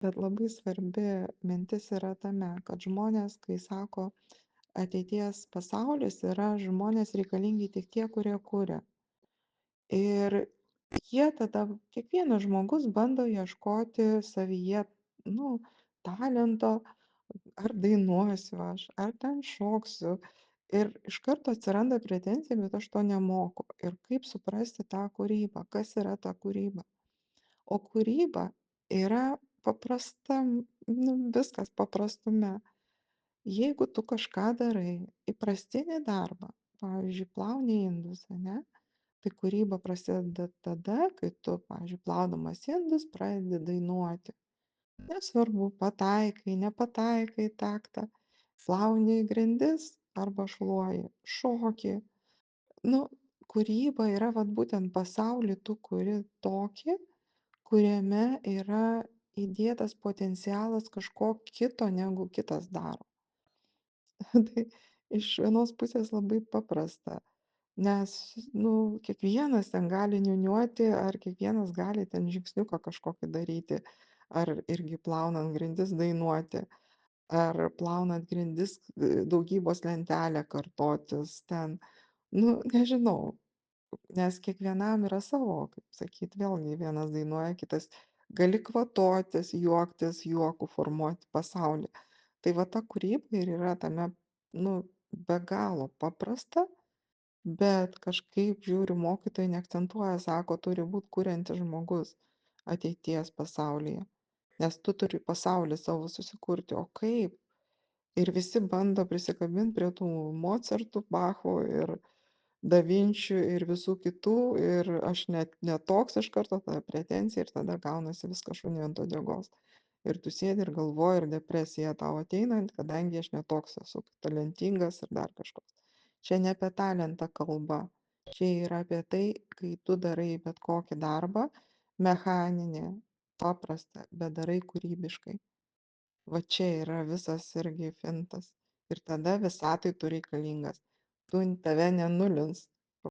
Bet labai svarbi mintis yra tame, kad žmonės, kai sako, ateities pasaulis, yra žmonės reikalingi tik tie, kurie kuria. Ir jie tada kiekvienas žmogus bando ieškoti savyje, nu, talento, ar dainuosiu aš, ar ten šoksiu. Ir iš karto atsiranda pretenzija, bet aš to nemoku. Ir kaip suprasti tą kūrybą? Kas yra ta kūryba? O kūryba yra paprasta, nu, viskas paprastume. Jeigu tu kažką darai, įprastinį darbą, pavyzdžiui, plauni indus, ane, tai kūryba prasideda tada, kai tu, pavyzdžiui, plaudamas indus pradedi dainuoti. Nesvarbu, pataikai, nepataikai į taktą, plauni grindis arba šluoji, šoki. Nu, kūryba yra vat būtent pasaulį tu kuri tokį, kuriame yra įdėtas potencialas kažko kito, negu kitas daro. Tai iš vienos pusės labai paprasta, nes, nu, kiekvienas ten gali niūniuoti, ar kiekvienas gali ten žingsniuką kažkokį daryti, ar irgi plaunant grindis dainuoti, ar plaunant grindis daugybos lentelę kartotis ten. Nu, nežinau, nes kiekvienam yra savo, kaip sakyt, vėlgi vienas dainuoja, kitas gali kvatotis, juoktis, juoku formuoti pasaulį. Tai va ta kūryba ir yra tame, nu, be galo paprasta, bet kažkaip žiūriu, mokytojai neakcentuoja, sako, turi būt kuriantis žmogus ateities pasaulyje. Nes tu turi pasaulį savo susikurti, o kaip? Ir visi bando prisikabint prie tų Mocartų, Bachų ir Da Vinčių ir visų kitų, ir aš net ne toks iš karto, tada pretenzija ir tada gaunasi viskas šuniui ant uodegos. Ir tu sėdi ir galvoji, ir depresija tau ateinant, kadangi aš netoks esu talentingas ir dar kažkoks. Čia ne apie talentą kalba. Čia yra apie tai, kai tu darai bet kokį darbą, mechaninį, paprastą, bet darai kūrybiškai. Va čia yra visas irgi fintas. Ir tada visatai tu reikalingas. Tu tave nenulins.